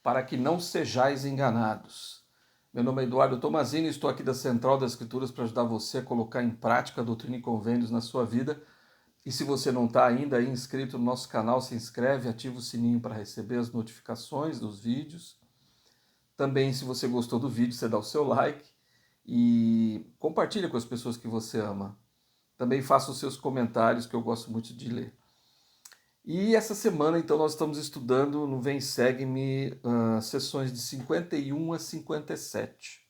para que não sejais enganados. Meu nome é Eduardo Tomazini, estou aqui da Central das Escrituras para ajudar você a colocar em prática a doutrina e convênios na sua vida. E se você não está ainda aí inscrito no nosso canal, se inscreve, ativa o sininho para receber as notificações dos vídeos. Também, se você gostou do vídeo, você dá o seu like e compartilha com as pessoas que você ama. Também faça os seus comentários, que eu gosto muito de ler. E essa semana, então, nós estamos estudando no Vem Segue-me sessões de 51 a 57.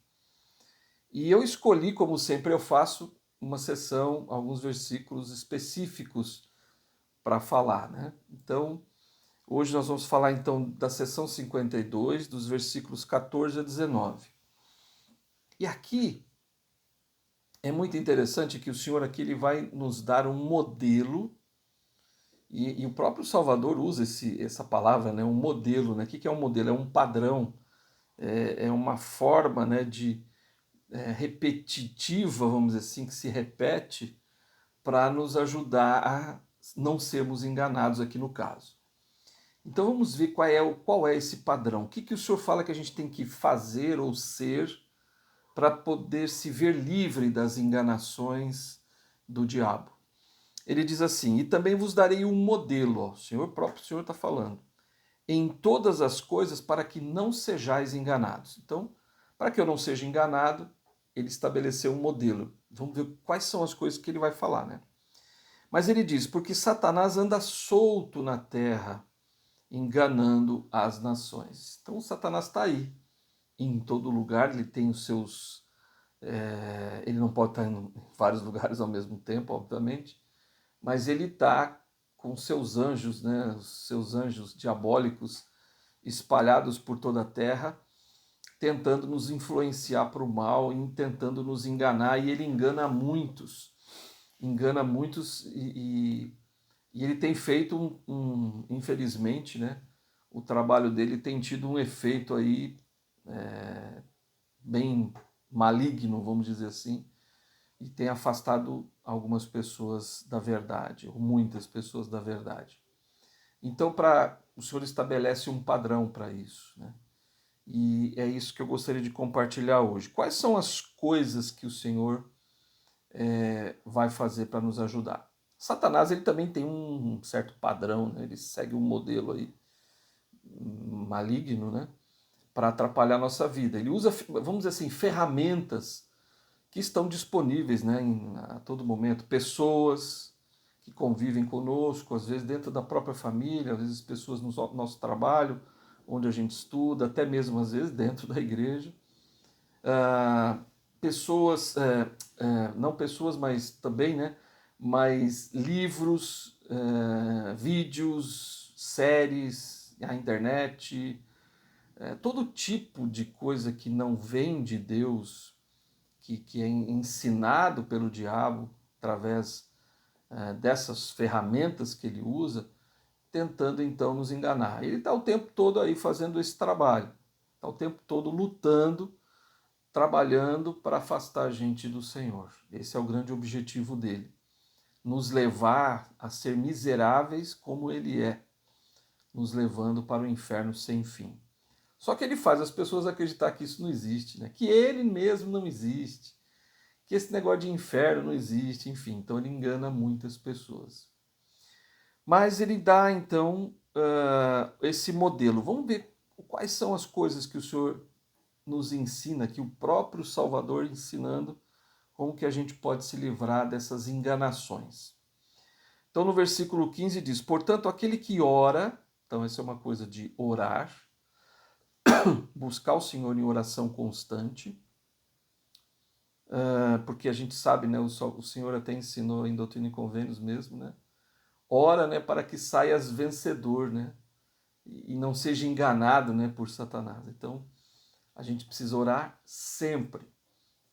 E eu escolhi, como sempre eu faço, uma sessão, alguns versículos específicos para falar, né? Então, hoje nós vamos falar então da sessão 52, dos versículos 14 a 19. E aqui é muito interessante que o Senhor aqui ele vai nos dar um modelo. E o próprio Salvador usa essa palavra, né, um modelo. Né? O que é um modelo? É um padrão, é uma forma, né, repetitiva, vamos dizer assim, que se repete para nos ajudar a não sermos enganados aqui no caso. Então vamos ver qual é esse padrão. O que o Senhor fala que a gente tem que fazer ou ser para poder se ver livre das enganações do diabo. Ele diz assim, e também vos darei um modelo, ó, o próprio Senhor está falando, em todas as coisas para que não sejais enganados. Então, para que eu não seja enganado, ele estabeleceu um modelo. Vamos ver quais são as coisas que ele vai falar, né? Mas ele diz, porque Satanás anda solto na terra, enganando as nações. Então, Satanás está aí, em todo lugar, ele tem os seus... ele não pode estar em vários lugares ao mesmo tempo, obviamente, mas ele está com seus anjos, né, os seus anjos diabólicos espalhados por toda a terra, tentando nos influenciar para o mal, tentando nos enganar, e ele engana muitos e ele tem feito infelizmente, né, o trabalho dele tem tido um efeito aí bem maligno, vamos dizer assim, e tem afastado algumas pessoas da verdade, ou muitas pessoas da verdade. Então, o Senhor estabelece um padrão para isso, né? E é isso que eu gostaria de compartilhar hoje. Quais são as coisas que o Senhor vai fazer para nos ajudar? Satanás ele também tem um certo padrão, né? Ele segue um modelo aí maligno, né? Para atrapalhar a nossa vida. Ele usa, vamos dizer assim, ferramentas que estão disponíveis, né, a todo momento. Pessoas que convivem conosco, às vezes dentro da própria família, às vezes pessoas no nosso trabalho, onde a gente estuda, até mesmo às vezes dentro da igreja. Pessoas, não pessoas, mas também, né, mas livros, vídeos, séries, a internet, todo tipo de coisa que não vem de Deus, que é ensinado pelo diabo através dessas ferramentas que ele usa, tentando então nos enganar. Ele está o tempo todo aí fazendo esse trabalho, está o tempo todo lutando, trabalhando para afastar a gente do Senhor. Esse é o grande objetivo dele, nos levar a ser miseráveis como ele é, nos levando para o inferno sem fim. Só que ele faz as pessoas acreditar que isso não existe, né? Que ele mesmo não existe, que esse negócio de inferno não existe, enfim. Então ele engana muitas pessoas. Mas ele dá então esse modelo. Vamos ver quais são as coisas que o Senhor nos ensina, que o próprio Salvador ensinando, como que a gente pode se livrar dessas enganações. Então no versículo 15 diz, portanto aquele que ora, então essa é uma coisa de orar, buscar o Senhor em oração constante, porque a gente sabe, né, o Senhor até ensinou em Doutrina e Convênios mesmo, né? Ora, né, para que saias vencedor, né? E não seja enganado, né, por Satanás. Então, a gente precisa orar sempre,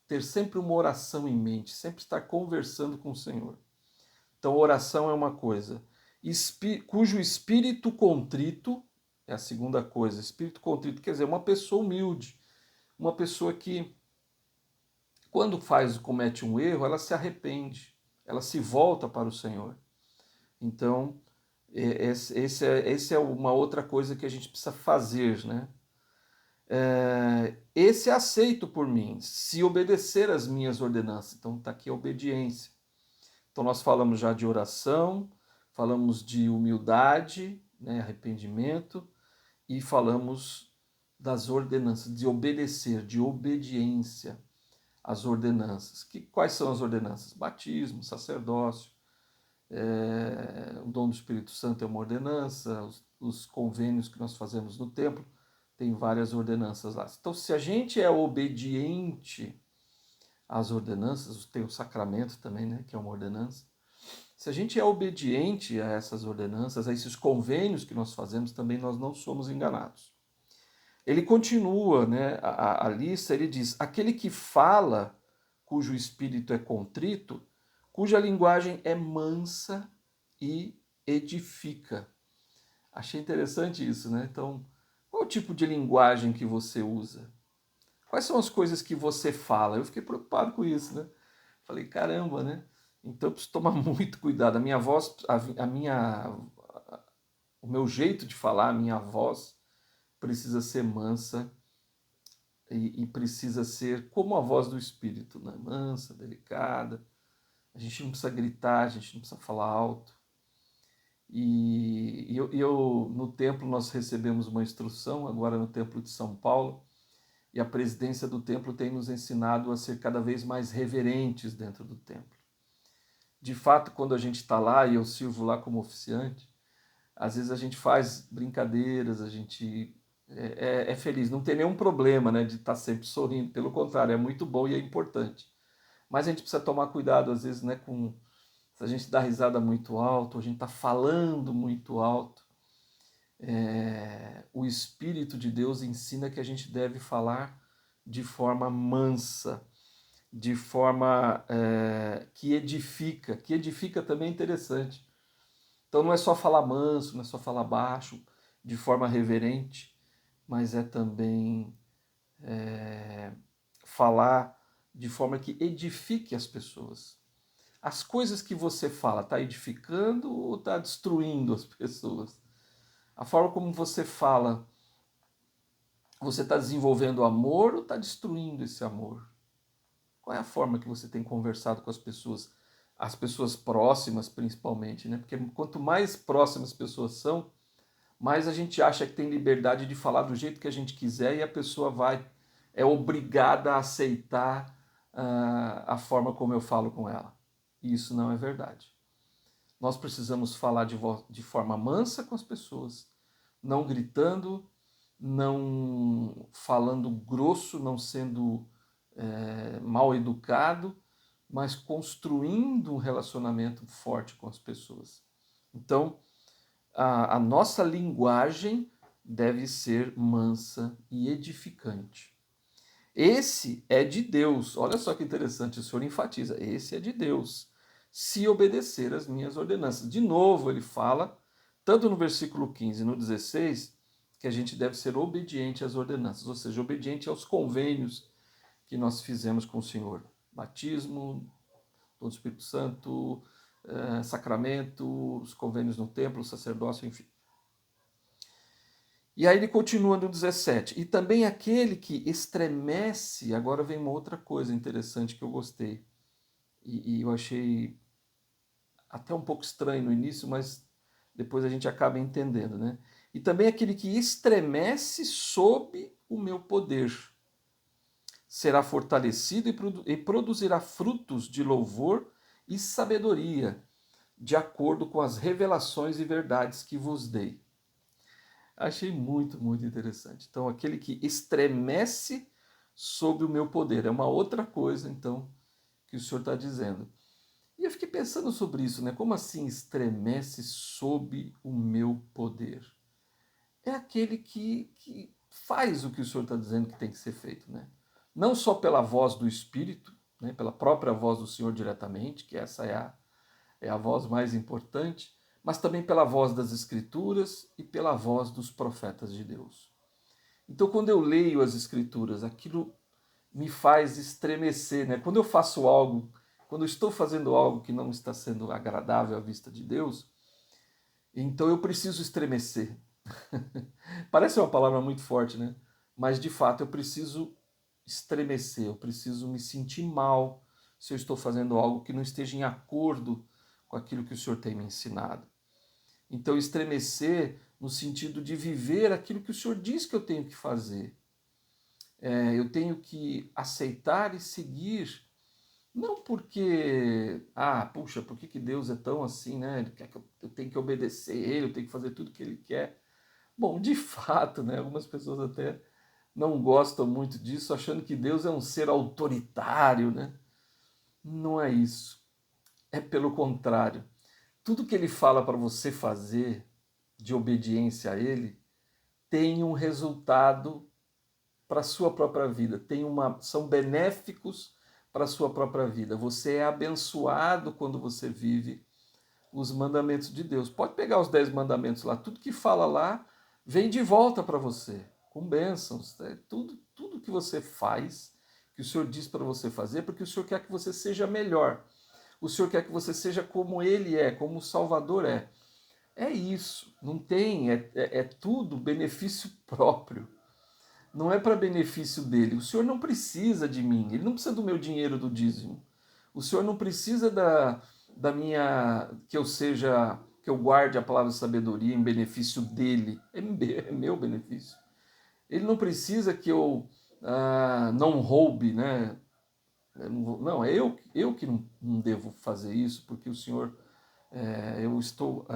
ter sempre uma oração em mente, sempre estar conversando com o Senhor. Então, oração é uma coisa, cujo espírito contrito é a segunda coisa. Espírito contrito quer dizer uma pessoa humilde, uma pessoa que quando comete um erro, ela se arrepende, ela se volta para o Senhor. Então, essa é uma outra coisa que a gente precisa fazer, né? esse é aceito por mim, se obedecer às minhas ordenanças. Então está aqui a obediência. Então nós falamos já de oração, falamos de humildade, né, arrependimento, e falamos das ordenanças, de obedecer, de obediência às ordenanças. Quais são as ordenanças? Batismo, sacerdócio, o dom do Espírito Santo é uma ordenança, os convênios que nós fazemos no templo, tem várias ordenanças lá. Então, se a gente é obediente às ordenanças, tem o sacramento também, né, que é uma ordenança. Se a gente é obediente a essas ordenanças, a esses convênios que nós fazemos, também nós não somos enganados. Ele continua, né, a lista, ele diz: aquele que fala, cujo espírito é contrito, cuja linguagem é mansa e edifica. Achei interessante isso, né? Então, qual o tipo de linguagem que você usa? Quais são as coisas que você fala? Eu fiquei preocupado com isso, né? Falei, caramba, né? Então eu preciso tomar muito cuidado. A minha voz, o meu jeito de falar, a minha voz precisa ser mansa e precisa ser como a voz do Espírito, né? Mansa, delicada. A gente não precisa gritar, a gente não precisa falar alto. No templo nós recebemos uma instrução, agora no templo de São Paulo, e a presidência do templo tem nos ensinado a ser cada vez mais reverentes dentro do templo. De fato, quando a gente está lá, e eu sirvo lá como oficiante, às vezes a gente faz brincadeiras, a gente é feliz, não tem nenhum problema, né, de estar sempre sorrindo, pelo contrário, é muito bom e é importante. Mas a gente precisa tomar cuidado, às vezes, né, se a gente dá risada muito alto, a gente está falando muito alto. O Espírito de Deus ensina que a gente deve falar de forma mansa, de forma que edifica também é interessante. Então não é só falar manso, não é só falar baixo, de forma reverente, mas é também falar de forma que edifique as pessoas. As coisas que você fala, está edificando ou está destruindo as pessoas? A forma como você fala, você está desenvolvendo amor ou está destruindo esse amor? Qual é a forma que você tem conversado com as pessoas próximas principalmente, né? Porque quanto mais próximas as pessoas são, mais a gente acha que tem liberdade de falar do jeito que a gente quiser e a pessoa é obrigada a aceitar a forma como eu falo com ela. E isso não é verdade. Nós precisamos falar de forma mansa com as pessoas, não gritando, não falando grosso, não sendo mal educado, mas construindo um relacionamento forte com as pessoas. Então, a nossa linguagem deve ser mansa e edificante. Esse é de Deus. Olha só que interessante, o Senhor enfatiza: esse é de Deus, se obedecer às minhas ordenanças. De novo, ele fala, tanto no versículo 15 e no 16, que a gente deve ser obediente às ordenanças, ou seja, obediente aos convênios que nós fizemos com o Senhor. Batismo, dom do Espírito Santo, sacramento, os convênios no templo, sacerdócio, enfim. E aí ele continua no 17. E também aquele que estremece, agora vem uma outra coisa interessante que eu gostei. E eu achei até um pouco estranho no início, mas depois a gente acaba entendendo, né? E também aquele que estremece sob o meu poder será fortalecido e produzirá frutos de louvor e sabedoria, de acordo com as revelações e verdades que vos dei. Achei muito, muito interessante. Então, aquele que estremece sob o meu poder. É uma outra coisa, então, que o Senhor está dizendo. E eu fiquei pensando sobre isso, né? Como assim estremece sob o meu poder? É aquele que faz o que o Senhor está dizendo que tem que ser feito, né? Não só pela voz do Espírito, né? Pela própria voz do Senhor diretamente, que essa é a voz mais importante, mas também pela voz das Escrituras e pela voz dos profetas de Deus. Então, quando eu leio as Escrituras, aquilo me faz estremecer, né? Quando eu faço algo, quando eu estou fazendo algo que não está sendo agradável à vista de Deus, então eu preciso estremecer. Parece uma palavra muito forte, né? mas de fato eu preciso estremecer, eu preciso me sentir mal se eu estou fazendo algo que não esteja em acordo com aquilo que o Senhor tem me ensinado. Então, estremecer no sentido de viver aquilo que o Senhor diz que eu tenho que fazer. Eu tenho que aceitar e seguir, não porque, puxa, por que Deus é tão assim, né? Ele quer que eu tenho que obedecer Ele, eu tenho que fazer tudo que Ele quer. Bom, de fato, né? Algumas pessoas até não gostam muito disso, achando que Deus é um ser autoritário, né? Não é isso. É pelo contrário. Tudo que Ele fala para você fazer, de obediência a Ele, tem um resultado para a sua própria vida, são benéficos para a sua própria vida. Você é abençoado quando você vive os mandamentos de Deus. Pode pegar os 10 mandamentos lá, tudo que fala lá vem de volta para você, com bênçãos. Né? Tudo que você faz, que o Senhor diz para você fazer, porque o Senhor quer que você seja melhor. O Senhor quer que você seja como Ele é, como o Salvador é. É isso, não tem, é tudo benefício próprio. Não é para benefício dele. O Senhor não precisa de mim, ele não precisa do meu dinheiro do dízimo. O Senhor não precisa da minha, que eu guarde a palavra de sabedoria em benefício dele. É meu benefício. Ele não precisa que eu não roube, né? Não, é eu que não devo fazer isso, porque o Senhor, eu estou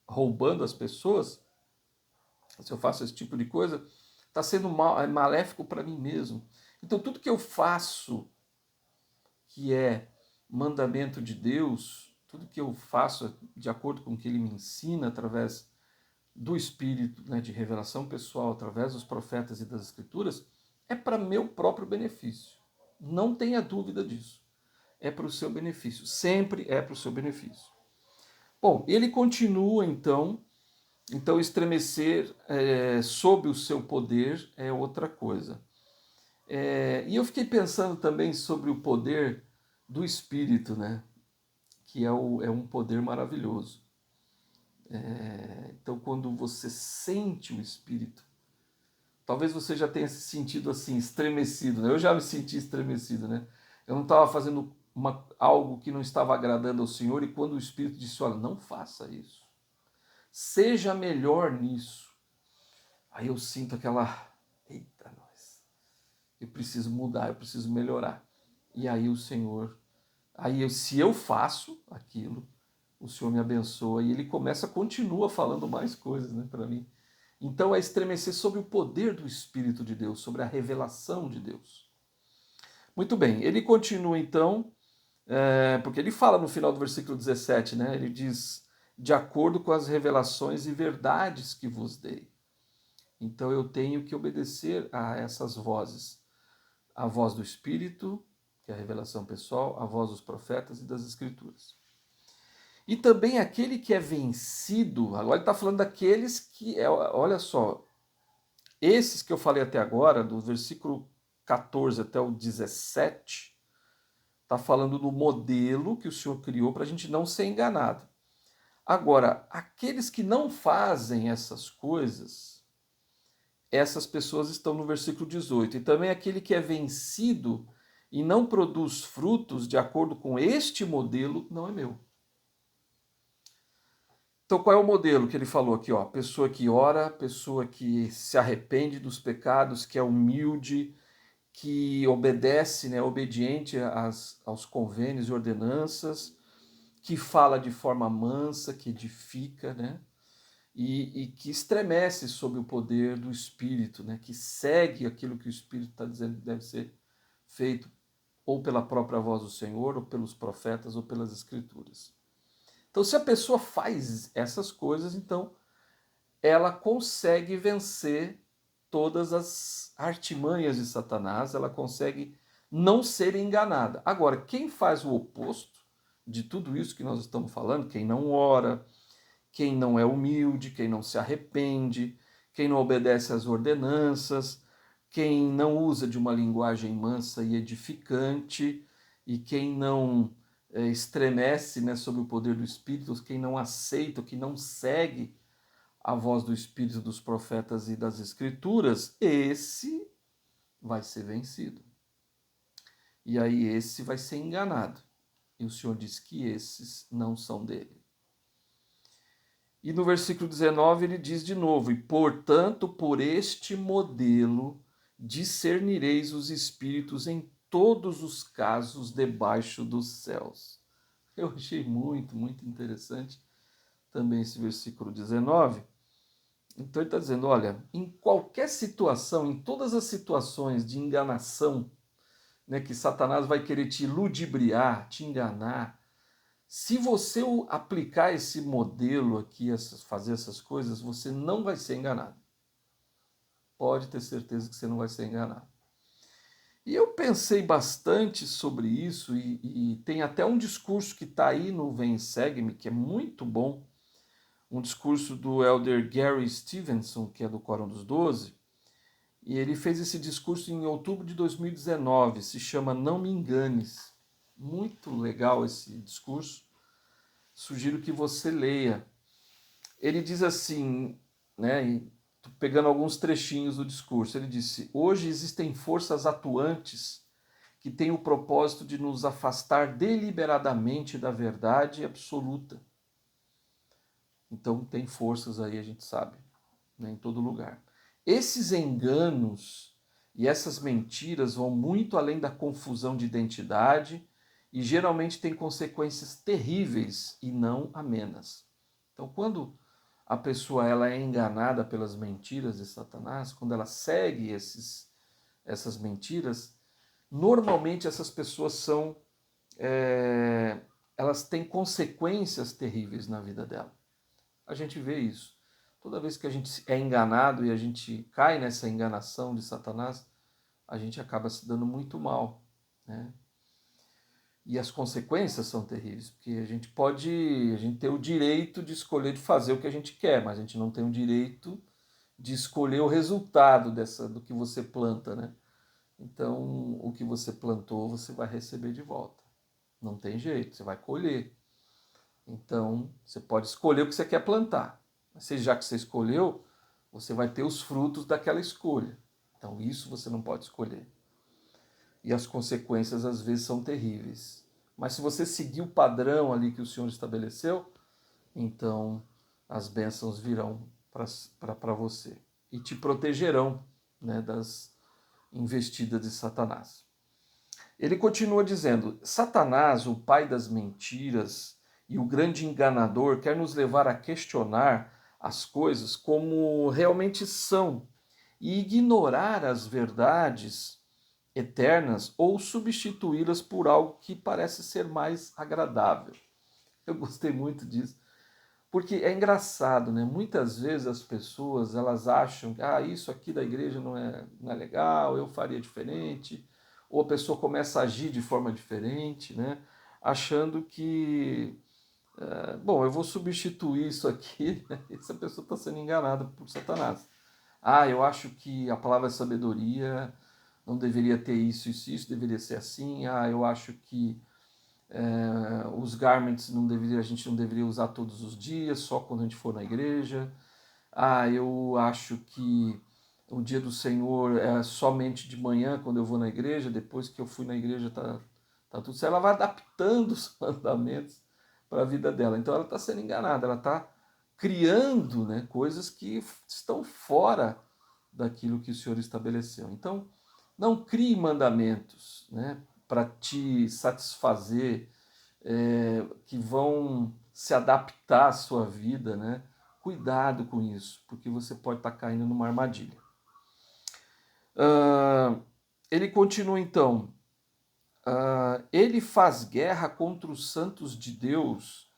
roubando as pessoas, se eu faço esse tipo de coisa, está sendo maléfico para mim mesmo. Então, tudo que eu faço que é mandamento de Deus, tudo que eu faço de acordo com o que Ele me ensina através do Espírito, né, de revelação pessoal, através dos profetas e das Escrituras, é para meu próprio benefício. Não tenha dúvida disso. É para o seu benefício. Sempre é para o seu benefício. Bom, ele continua então, estremecer sob o seu poder é outra coisa. E eu fiquei pensando também sobre o poder do Espírito, né? Que é um poder maravilhoso. Então, quando você sente o Espírito, talvez você já tenha se sentido assim, estremecido, né? Eu já me senti estremecido, né? Eu não estava fazendo algo que não estava agradando ao Senhor, e quando o Espírito disse, olha, não faça isso. Seja melhor nisso. Aí eu sinto aquela, eita, nós, eu preciso mudar, eu preciso melhorar. E aí o Senhor, se eu faço aquilo, o Senhor me abençoa e Ele continua falando mais coisas, né, para mim. Então é estremecer sobre o poder do Espírito de Deus, sobre a revelação de Deus. Muito bem, ele continua então, porque ele fala no final do versículo 17, né, ele diz, de acordo com as revelações e verdades que vos dei. Então eu tenho que obedecer a essas vozes. A voz do Espírito, que é a revelação pessoal, a voz dos profetas e das Escrituras. E também aquele que é vencido, agora ele está falando daqueles que, olha só, esses que eu falei até agora, do versículo 14 até o 17, está falando do modelo que o Senhor criou para a gente não ser enganado. Agora, aqueles que não fazem essas coisas, essas pessoas estão no versículo 18. E também aquele que é vencido e não produz frutos de acordo com este modelo, não é meu. Então, qual é o modelo que ele falou aqui? Ó? Pessoa que ora, pessoa que se arrepende dos pecados, que é humilde, que obedece, né, obediente aos convênios e ordenanças, que fala de forma mansa, que edifica, né? E que estremece sob o poder do Espírito, né? Que segue aquilo que o Espírito está dizendo que deve ser feito, ou pela própria voz do Senhor, ou pelos profetas, ou pelas Escrituras. Então, se a pessoa faz essas coisas, então ela consegue vencer todas as artimanhas de Satanás, ela consegue não ser enganada. Agora, quem faz o oposto de tudo isso que nós estamos falando, quem não ora, quem não é humilde, quem não se arrepende, quem não obedece às ordenanças, quem não usa de uma linguagem mansa e edificante, e quem não estremece, né, sob o poder do Espírito, quem não aceita, quem não segue a voz do Espírito dos profetas e das Escrituras, esse vai ser vencido. E aí esse vai ser enganado. E o Senhor diz que esses não são dele. E no versículo 19 ele diz de novo: e portanto, por este modelo discernireis os espíritos em todos os casos debaixo dos céus. Eu achei muito, muito interessante também esse versículo 19. Então ele está dizendo, olha, em qualquer situação, em todas as situações de enganação, né, que Satanás vai querer te ludibriar, te enganar, se você aplicar esse modelo aqui, fazer essas coisas, você não vai ser enganado. Pode ter certeza que você não vai ser enganado. E eu pensei bastante sobre isso, e tem até um discurso que está aí no Vem e Segue-me, que é muito bom, um discurso do elder Gary Stevenson, que é do Quórum dos Doze, e ele fez esse discurso em outubro de 2019, se chama Não Me Enganes. Muito legal esse discurso, sugiro que você leia. Ele diz assim, né, pegando alguns trechinhos do discurso, ele disse: hoje existem forças atuantes que têm o propósito de nos afastar deliberadamente da verdade absoluta. Então tem forças aí, a gente sabe, né, em todo lugar. Esses enganos e essas mentiras vão muito além da confusão de identidade e geralmente têm consequências terríveis e não amenas. Então, quando a pessoa ela é enganada pelas mentiras de Satanás, quando ela segue essas mentiras, normalmente essas pessoas são elas têm consequências terríveis na vida dela. A gente vê isso. Toda vez que a gente é enganado e a gente cai nessa enganação de Satanás, a gente acaba se dando muito mal, né? E as consequências são terríveis, porque a gente tem o direito de escolher de fazer o que a gente quer, mas a gente não tem o direito de escolher o resultado do que você planta, né? Então, o que você plantou, você vai receber de volta. Não tem jeito, você vai colher. Então, você pode escolher o que você quer plantar. Mas já que você escolheu, você vai ter os frutos daquela escolha. Então, isso você não pode escolher. E as consequências, às vezes, são terríveis. Mas se você seguir o padrão ali que o Senhor estabeleceu, então as bênçãos virão para você e te protegerão, né, das investidas de Satanás. Ele continua dizendo: Satanás, o pai das mentiras e o grande enganador, quer nos levar a questionar as coisas como realmente são e ignorar as verdades eternas ou substituí-las por algo que parece ser mais agradável. Eu gostei muito disso, porque é engraçado, né? Muitas vezes as pessoas elas acham que isso aqui da igreja não é legal, eu faria diferente, ou a pessoa começa a agir de forma diferente, né? Achando que, bom, eu vou substituir isso aqui, né? Essa pessoa está sendo enganada por Satanás. Eu acho que a palavra sabedoria não deveria ter isso, deveria ser assim. Eu acho que os garments a gente não deveria usar todos os dias, só quando a gente for na igreja. Eu acho que o dia do Senhor é somente de manhã, quando eu vou na igreja, depois que eu fui na igreja tá tudo certo. Ela vai adaptando os mandamentos para a vida dela. Então ela está sendo enganada, ela está criando, né, coisas que estão fora daquilo que o Senhor estabeleceu. Então, não crie mandamentos, né, para te satisfazer, que vão se adaptar à sua vida, né? Cuidado com isso, porque você pode estar caindo numa armadilha. Ele continua então. Ele faz guerra contra os santos de Deus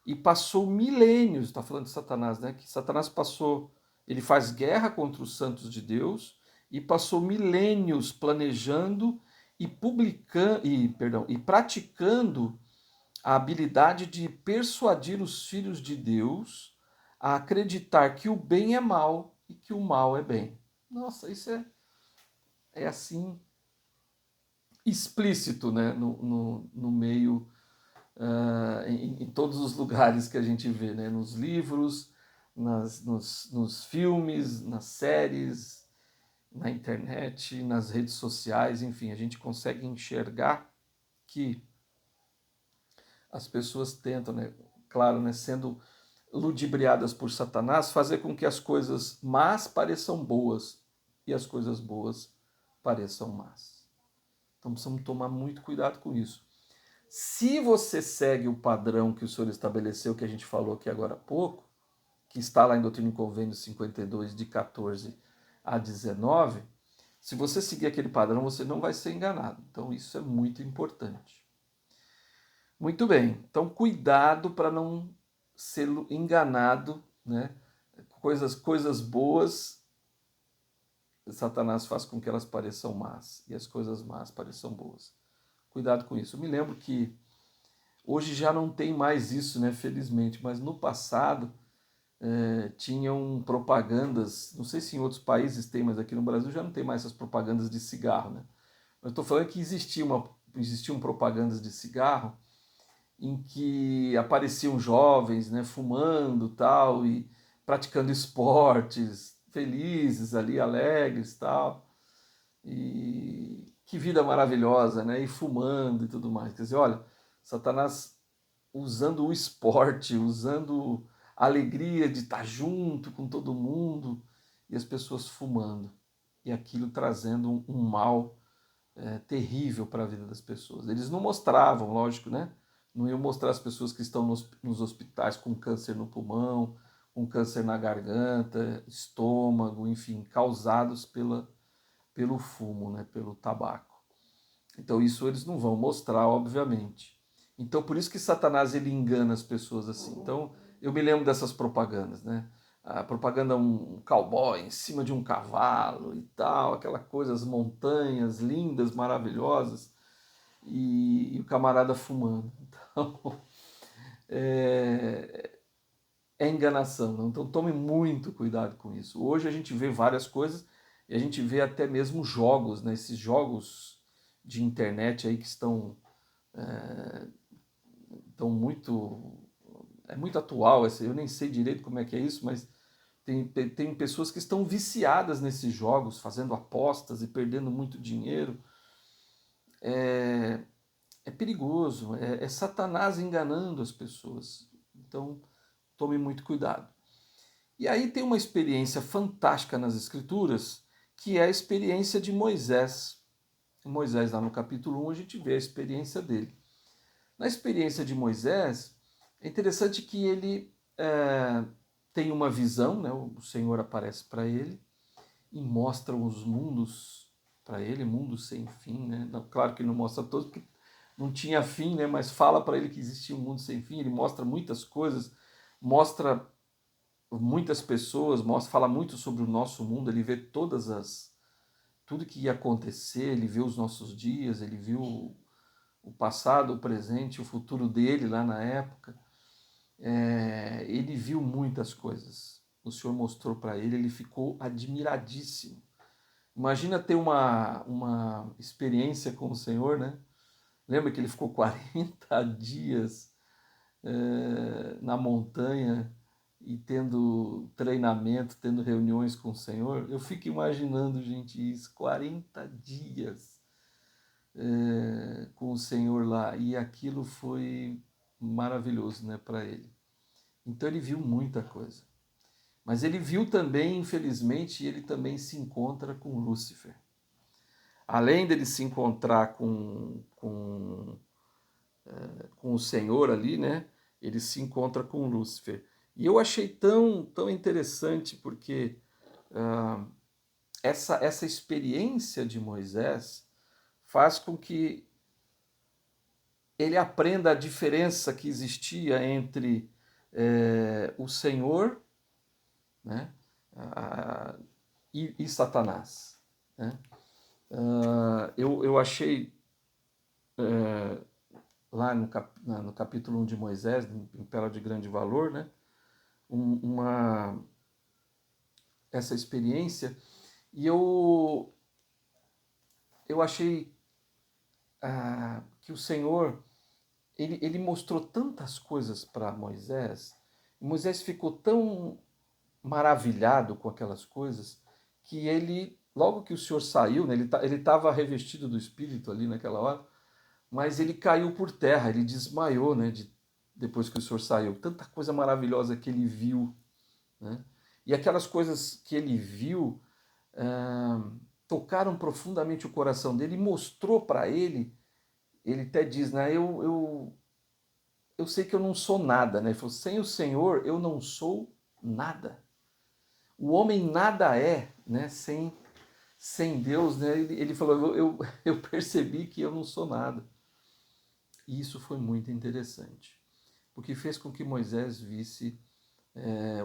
e passou milênios, está falando de Satanás, né? Que Satanás ele faz guerra contra os santos de Deus e passou milênios planejando e e praticando a habilidade de persuadir os filhos de Deus a acreditar que o bem é mal e que o mal é bem. Nossa, isso é assim explícito, né? No meio, em todos os lugares que a gente vê, né? Nos livros, nos filmes, nas séries, na internet, nas redes sociais, enfim, a gente consegue enxergar que as pessoas tentam, né, claro, né, sendo ludibriadas por Satanás, fazer com que as coisas más pareçam boas e as coisas boas pareçam más. Então precisamos tomar muito cuidado com isso. Se você segue o padrão que o Senhor estabeleceu, que a gente falou aqui agora há pouco, que está lá em Doutrina e Convênios 52, de 14 a 19, se você seguir aquele padrão, você não vai ser enganado. Então isso é muito importante. Muito bem, então cuidado para não ser enganado, né? Coisas boas, Satanás faz com que elas pareçam más, e as coisas más pareçam boas. Cuidado com isso. Eu me lembro que hoje já não tem mais isso, né? Felizmente, mas no passado tinham propagandas, não sei se em outros países tem, mas aqui no Brasil já não tem mais essas propagandas de cigarro, né? Eu estou falando que existiam propagandas de cigarro em que apareciam jovens, né, fumando tal e praticando esportes, felizes ali, alegres tal, e que vida maravilhosa, né, e fumando e tudo mais. Quer dizer, olha, Satanás usando o esporte, usando a alegria de estar junto com todo mundo e as pessoas fumando, e aquilo trazendo um mal terrível para a vida das pessoas. Eles não mostravam, lógico, né? Não iam mostrar as pessoas que estão nos hospitais com câncer no pulmão, com câncer na garganta, estômago, enfim, causados pelo fumo, né? Pelo tabaco. Então isso eles não vão mostrar, obviamente. Então por isso que Satanás ele engana as pessoas assim. Então eu me lembro dessas propagandas, né? A propaganda um cowboy em cima de um cavalo e tal, aquela coisa, as montanhas lindas, maravilhosas, e o camarada fumando. Então é, é enganação, não? Então tome muito cuidado com isso. Hoje a gente vê várias coisas e a gente vê até mesmo jogos, né? Esses jogos de internet aí que estão muito muito atual, eu nem sei direito como é que é isso, mas tem pessoas que estão viciadas nesses jogos, fazendo apostas e perdendo muito dinheiro. É, é perigoso, é Satanás enganando as pessoas. Então, tome muito cuidado. E aí tem uma experiência fantástica nas Escrituras, que é a experiência de Moisés. Moisés, lá no capítulo 1, a gente vê a experiência dele. Na experiência de Moisés, é interessante que ele tem uma visão, né? O Senhor aparece para ele e mostra os mundos para ele, mundos sem fim, né? Claro que ele não mostra todos, porque não tinha fim, né? Mas fala para ele que existia um mundo sem fim, ele mostra muitas coisas, mostra muitas pessoas, fala muito sobre o nosso mundo, ele vê tudo que ia acontecer, ele vê os nossos dias, ele viu o passado, o presente, o futuro dele lá na época. Ele viu muitas coisas. O Senhor mostrou para ele, ele ficou admiradíssimo. Imagina ter uma experiência com o Senhor, né? Lembra que ele ficou 40 dias na montanha e tendo treinamento, tendo reuniões com o Senhor? Eu fico imaginando, gente, isso, 40 dias com o Senhor lá. E aquilo foi maravilhoso, né, para ele. Então ele viu muita coisa. Mas ele viu também, infelizmente, ele também se encontra com Lúcifer. Além dele se encontrar com o Senhor ali, né? Ele se encontra com Lúcifer. E eu achei tão interessante porque essa experiência de Moisés faz com que ele aprenda a diferença que existia entre o Senhor, né, e Satanás. Né? Eu achei lá no capítulo 1 de Moisés, em Pérola de Grande Valor, né, essa experiência, e eu achei que o Senhor ele mostrou tantas coisas para Moisés, e Moisés ficou maravilhado com aquelas coisas que ele, logo que o Senhor saiu, né, ele estava revestido do Espírito ali naquela hora, mas ele caiu por terra, ele desmaiou, né, depois que o Senhor saiu. Tanta coisa maravilhosa que ele viu, né? E aquelas coisas que ele viu tocaram profundamente o coração dele e mostrou para ele até diz, né, eu sei que eu não sou nada, né? Ele falou, sem o Senhor eu não sou nada. O homem nada é, né, sem Deus, né? Ele falou, eu percebi que eu não sou nada. E isso foi muito interessante, porque fez com que Moisés visse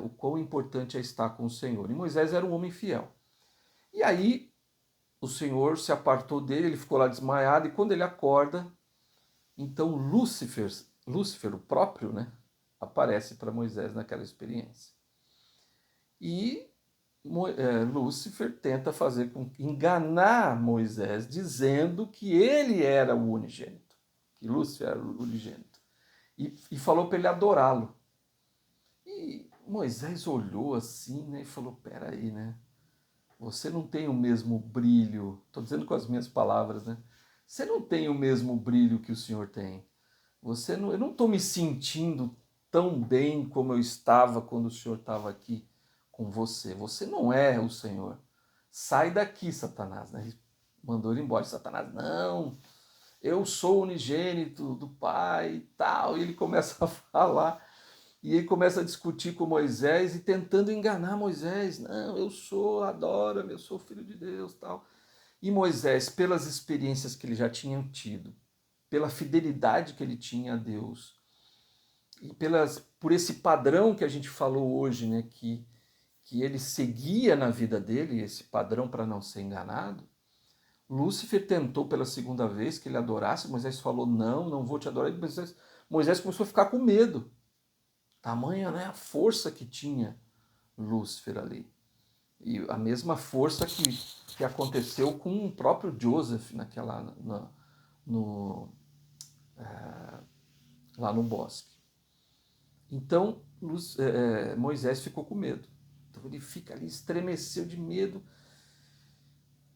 o quão importante é estar com o Senhor. E Moisés era um homem fiel. E aí o Senhor se apartou dele, ele ficou lá desmaiado, e quando ele acorda, então Lúcifer, o próprio, né, aparece para Moisés naquela experiência. E Lúcifer tenta enganar Moisés, dizendo que ele era o unigênito, que Lúcifer era o unigênito, e falou para ele adorá-lo. E Moisés olhou assim, né, e falou, peraí, né, você não tem o mesmo brilho, estou dizendo com as minhas palavras, né, você não tem o mesmo brilho que o Senhor tem. Eu não estou me sentindo tão bem como eu estava quando o Senhor estava aqui com você. Você não é o Senhor. Sai daqui, Satanás. Né? Ele mandou ele embora. Satanás, não, eu sou o unigênito do Pai e tal. E ele começa a falar. E ele começa a discutir com Moisés e tentando enganar Moisés. Não, adora-me, eu sou filho de Deus tal. E Moisés, pelas experiências que ele já tinha tido, pela fidelidade que ele tinha a Deus, e por esse padrão que a gente falou hoje, né, que ele seguia na vida dele, esse padrão para não ser enganado, Lúcifer tentou pela segunda vez que ele adorasse, Moisés falou, não, não vou te adorar. E Moisés começou a ficar com medo. Tamanha, né, a força que tinha Lúcifer ali. E a mesma força que aconteceu com o próprio Joseph lá no bosque. Então Moisés ficou com medo. Então ele fica ali, estremeceu de medo,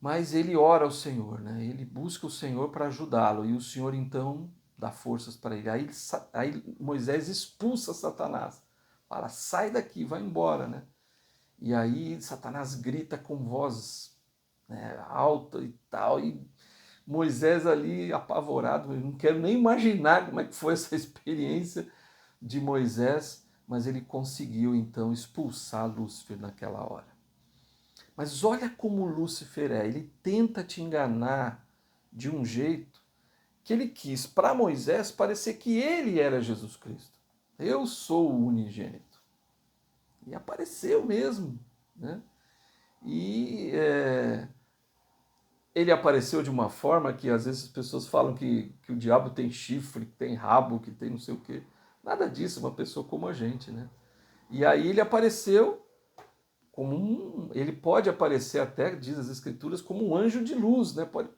mas ele ora ao Senhor, né? Ele busca o Senhor para ajudá-lo, e o Senhor então dá forças para ele. Aí Moisés expulsa Satanás, fala, sai daqui, vai embora, né? E aí Satanás grita com voz, né, alta e tal, e Moisés ali apavorado, eu não quero nem imaginar como é que foi essa experiência de Moisés, mas ele conseguiu então expulsar Lúcifer naquela hora. Mas olha como Lúcifer é, ele tenta te enganar de um jeito que ele quis para Moisés parecer que ele era Jesus Cristo. Eu sou o unigênito. E apareceu mesmo, né? E ele apareceu de uma forma que às vezes as pessoas falam que o diabo tem chifre, que tem rabo, que tem não sei o quê. Nada disso, uma pessoa como a gente, né? E aí ele apareceu ele pode aparecer até, diz as escrituras, como um anjo de luz, né? Pode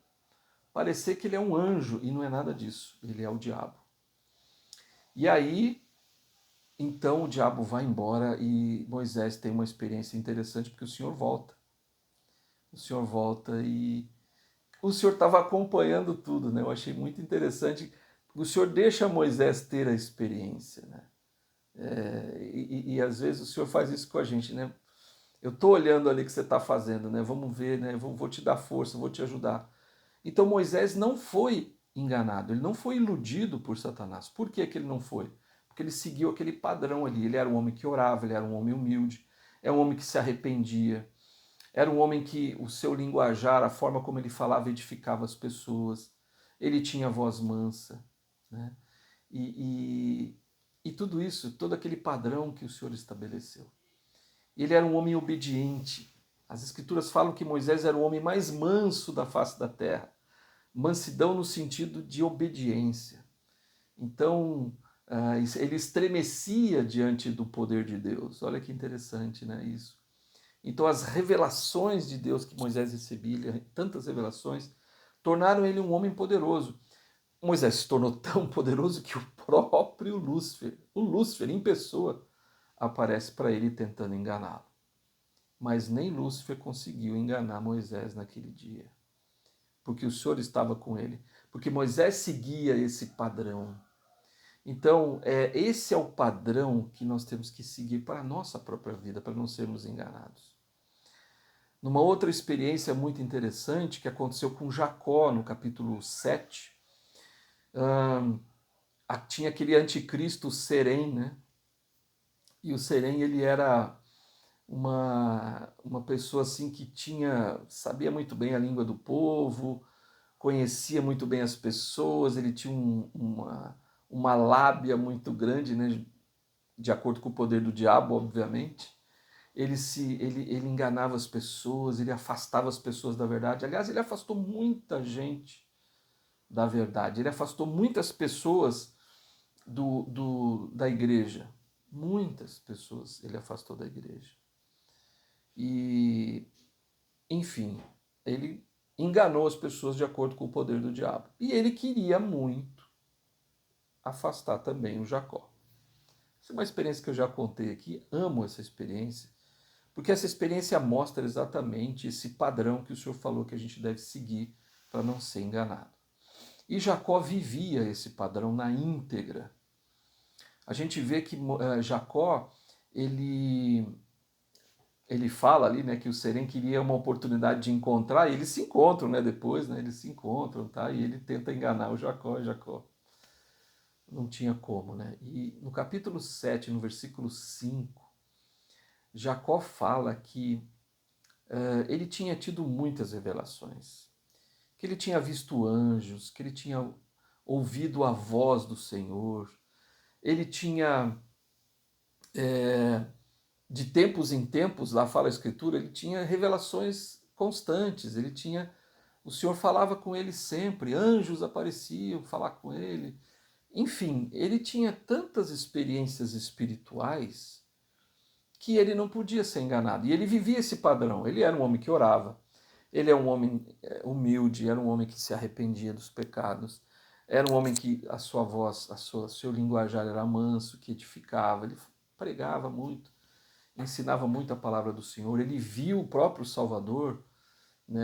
parecer que ele é um anjo, e não é nada disso, ele é o diabo. E aí, então o diabo vai embora e Moisés tem uma experiência interessante, porque o Senhor volta. O Senhor volta e o Senhor estava acompanhando tudo, né? Eu achei muito interessante. O Senhor deixa Moisés ter a experiência, né? E às vezes o Senhor faz isso com a gente, né? Eu estou olhando ali o que você está fazendo, né? Vamos ver, né? Vou te dar força, vou te ajudar. Então Moisés não foi enganado, ele não foi iludido por Satanás. Por que ele não foi? Porque ele seguiu aquele padrão ali. Ele era um homem que orava, ele era um homem humilde, é um homem que se arrependia, era um homem que o seu linguajar, a forma como ele falava, edificava as pessoas. Ele tinha voz mansa, né? E tudo isso, todo aquele padrão que o Senhor estabeleceu. Ele era um homem obediente. As escrituras falam que Moisés era o homem mais manso da face da terra. Mansidão no sentido de obediência. Então, ele estremecia diante do poder de Deus. Olha que interessante, né, isso. Então, as revelações de Deus que Moisés recebia, tantas revelações, tornaram ele um homem poderoso. Moisés se tornou tão poderoso que o próprio Lúcifer, o Lúcifer em pessoa, aparece para ele tentando enganá-lo. mas nem Lúcifer conseguiu enganar Moisés naquele dia, porque o Senhor estava com ele, porque Moisés seguia esse padrão. Então, esse é o padrão que nós temos que seguir para a nossa própria vida, para não sermos enganados. Numa outra experiência muito interessante que aconteceu com Jacó, no capítulo 7, tinha aquele anticristo Serém, né? E o Serém, ele era uma pessoa assim que sabia muito bem a língua do povo, conhecia muito bem as pessoas, ele tinha uma lábia muito grande, né? De acordo com o poder do diabo, obviamente. Ele enganava as pessoas, ele afastava as pessoas da verdade. Aliás, ele afastou muita gente da verdade, ele afastou muitas pessoas da igreja. Muitas pessoas ele afastou da igreja. E, enfim, ele enganou as pessoas de acordo com o poder do diabo. E ele queria muito afastar também o Jacó. Essa é uma experiência que eu já contei aqui, amo essa experiência, porque essa experiência mostra exatamente esse padrão que o Senhor falou que a gente deve seguir para não ser enganado. E Jacó vivia esse padrão na íntegra. A gente vê que Jacó, ele fala ali, né, que o Serém queria uma oportunidade de encontrar, e eles se encontram, né, depois, né, eles se encontram, tá, e ele tenta enganar o Jacó, e Jacó não tinha como, né. E no capítulo 7, no versículo 5, Jacó fala que ele tinha tido muitas revelações, que ele tinha visto anjos, que ele tinha ouvido a voz do Senhor, ele tinha, de tempos em tempos, lá fala a Escritura, ele tinha revelações constantes, o Senhor falava com ele sempre, anjos apareciam falar com ele, enfim, ele tinha tantas experiências espirituais que ele não podia ser enganado. E ele vivia esse padrão. Ele era um homem que orava, ele é um homem humilde, era um homem que se arrependia dos pecados, era um homem que a sua voz, seu linguajar era manso, que edificava, ele pregava muito, ensinava muito a palavra do Senhor, ele viu o próprio Salvador, né?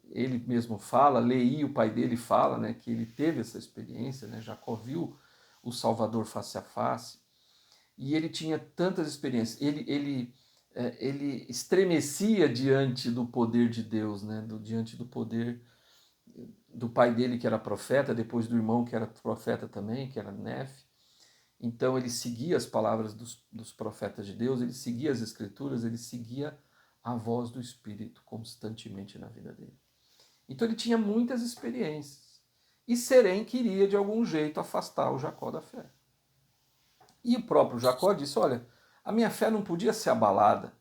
Ele mesmo fala, Leí, o pai dele, fala, né, que ele teve essa experiência, né? Jacó viu o Salvador face a face, e ele tinha tantas experiências, ele estremecia diante do poder de Deus, né? Diante do poder do pai dele, que era profeta, depois do irmão, que era profeta também, que era Nefe. Então ele seguia as palavras dos profetas de Deus, ele seguia as escrituras, ele seguia a voz do Espírito constantemente na vida dele. Então ele tinha muitas experiências. E Serém queria, de algum jeito, afastar o Jacó da fé. E o próprio Jacó disse, olha, a minha fé não podia ser abalada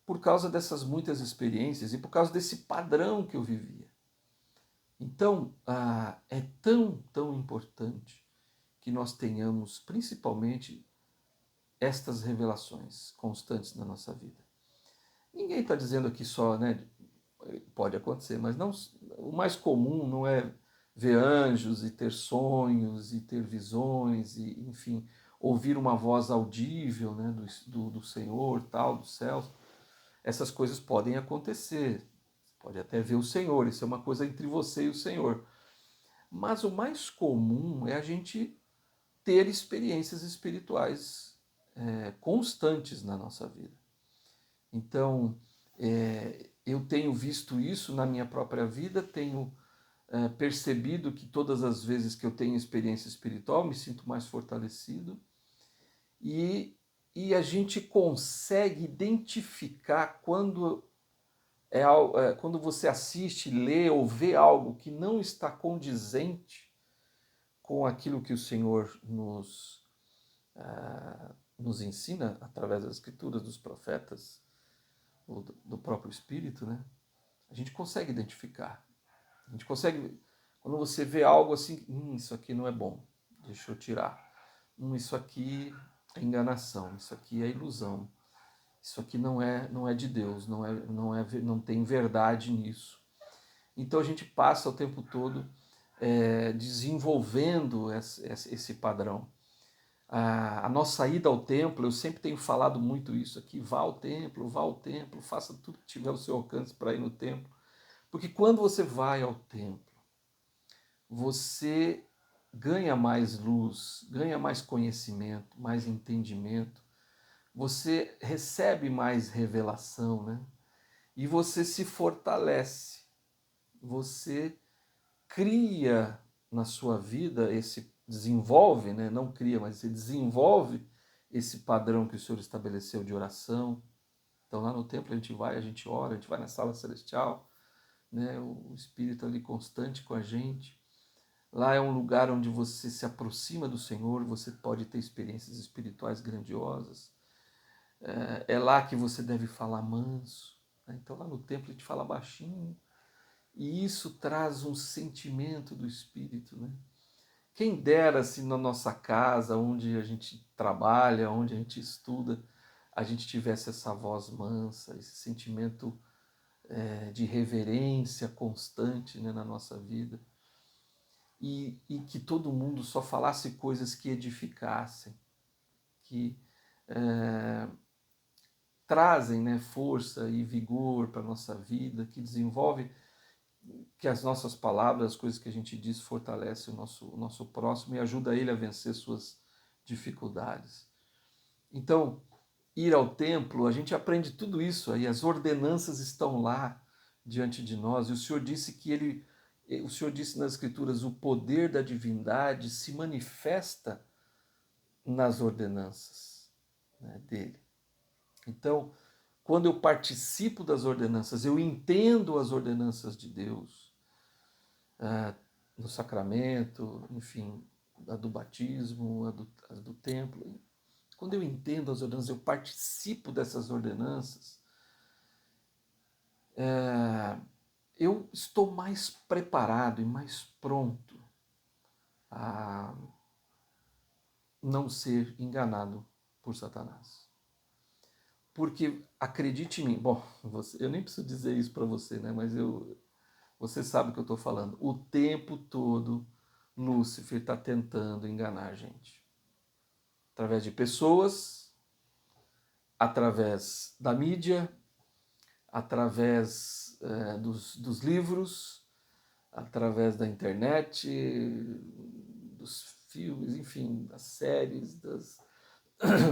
por causa dessas muitas experiências e por causa desse padrão que eu vivia. Então, é tão importante que nós tenhamos, principalmente, estas revelações constantes na nossa vida. Ninguém está dizendo aqui só, né, pode acontecer, mas não, o mais comum não é ver anjos e ter sonhos e ter visões e, enfim, ouvir uma voz audível, né, do Senhor, tal, dos céus. Essas coisas podem acontecer, pode até ver o Senhor, isso é uma coisa entre você e o Senhor. Mas o mais comum é a gente ter experiências espirituais constantes na nossa vida. Então, eu tenho visto isso na minha própria vida, tenho percebido que todas as vezes que eu tenho experiência espiritual, me sinto mais fortalecido e a gente consegue identificar quando você assiste, lê ou vê algo que não está condizente com aquilo que o Senhor nos ensina através das escrituras, dos profetas, ou do próprio Espírito, né? A gente consegue identificar. A gente consegue, quando você vê algo assim, isso aqui não é bom, deixa eu tirar. Isso aqui é enganação, isso aqui é ilusão, isso aqui não é de Deus, não tem verdade nisso. Então a gente passa o tempo todo desenvolvendo esse padrão. A nossa ida ao templo, eu sempre tenho falado muito isso aqui, vá ao templo, faça tudo que tiver ao seu alcance para ir no templo. Porque quando você vai ao templo, você ganha mais luz, ganha mais conhecimento, mais entendimento, você recebe mais revelação, né? E você se fortalece, você cria na sua vida desenvolve, né? Não cria, mas você desenvolve esse padrão que o Senhor estabeleceu de oração. Então lá no templo a gente vai, a gente ora, a gente vai na sala celestial, né? O Espírito ali constante com a gente. Lá é um lugar onde você se aproxima do Senhor, você pode ter experiências espirituais grandiosas. É lá que você deve falar manso, né? Então lá no templo a gente fala baixinho, e isso traz um sentimento do Espírito, né? Quem dera se na nossa casa, onde a gente trabalha, onde a gente estuda, a gente tivesse essa voz mansa, esse sentimento de reverência constante, né, na nossa vida. E que todo mundo só falasse coisas que edificassem, que trazem, né, força e vigor para a nossa vida, que desenvolve, que as nossas palavras, as coisas que a gente diz, fortalecem o nosso próximo e ajuda ele a vencer suas dificuldades. Então, ir ao templo, a gente aprende tudo isso aí, as ordenanças estão lá diante de nós, e o Senhor disse o Senhor disse nas Escrituras, o poder da divindade se manifesta nas ordenanças, né, dele. Então, quando eu participo das ordenanças, eu entendo as ordenanças de Deus, no sacramento, enfim, a do batismo, a do templo. Quando eu entendo as ordenanças, eu participo dessas ordenanças, eu estou mais preparado e mais pronto a não ser enganado por Satanás. Porque, acredite em mim, bom, eu nem preciso dizer isso para você, né? Mas você sabe o que eu estou falando. O tempo todo, Lúcifer está tentando enganar a gente. Através de pessoas, através da mídia, através dos livros, através da internet, dos filmes, enfim, das séries,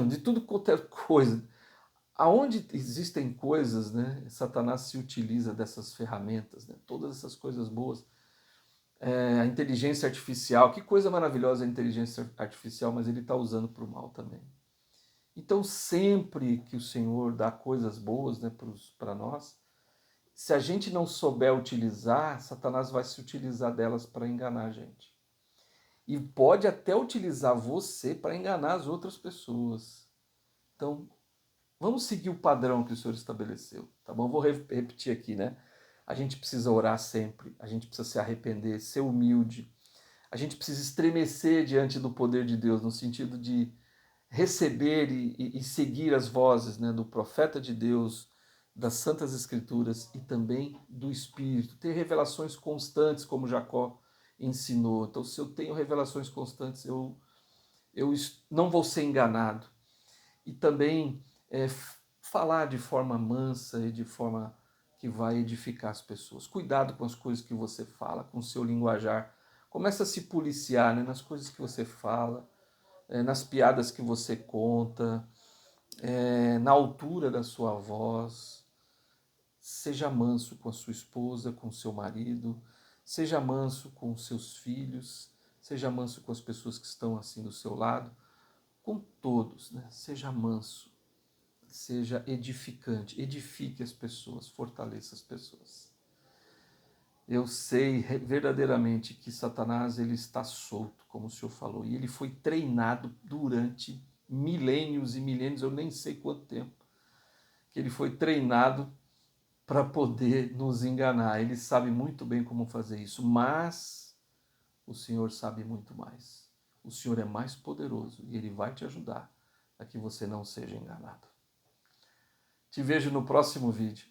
de tudo quanto é coisa. Aonde existem coisas, né, Satanás se utiliza dessas ferramentas, né, todas essas coisas boas. A inteligência artificial, que coisa maravilhosa a inteligência artificial, mas ele está usando para o mal também. Então, sempre que o Senhor dá coisas boas, né, para nós, se a gente não souber utilizar, Satanás vai se utilizar delas para enganar a gente. E pode até utilizar você para enganar as outras pessoas. Então, vamos seguir o padrão que o Senhor estabeleceu, tá bom? Vou repetir aqui, né? A gente precisa orar sempre, a gente precisa se arrepender, ser humilde, a gente precisa estremecer diante do poder de Deus, no sentido de receber e seguir as vozes, né, do profeta de Deus, das Santas Escrituras e também do Espírito. Ter revelações constantes, como Jacó ensinou. Então, se eu tenho revelações constantes, eu não vou ser enganado. E também falar de forma mansa e de forma que vai edificar as pessoas. Cuidado com as coisas que você fala, com o seu linguajar. Começa a se policiar, né, nas coisas que você fala, nas piadas que você conta, na altura da sua voz. Seja manso com a sua esposa, com o seu marido, seja manso com os seus filhos, seja manso com as pessoas que estão assim do seu lado, com todos, né? Seja manso, seja edificante, edifique as pessoas, fortaleça as pessoas. Eu sei verdadeiramente que Satanás ele está solto, como o Senhor falou, e ele foi treinado durante milênios e milênios, eu nem sei quanto tempo, que ele foi treinado para poder nos enganar. Ele sabe muito bem como fazer isso, mas o Senhor sabe muito mais. O Senhor é mais poderoso e ele vai te ajudar a que você não seja enganado. Te vejo no próximo vídeo.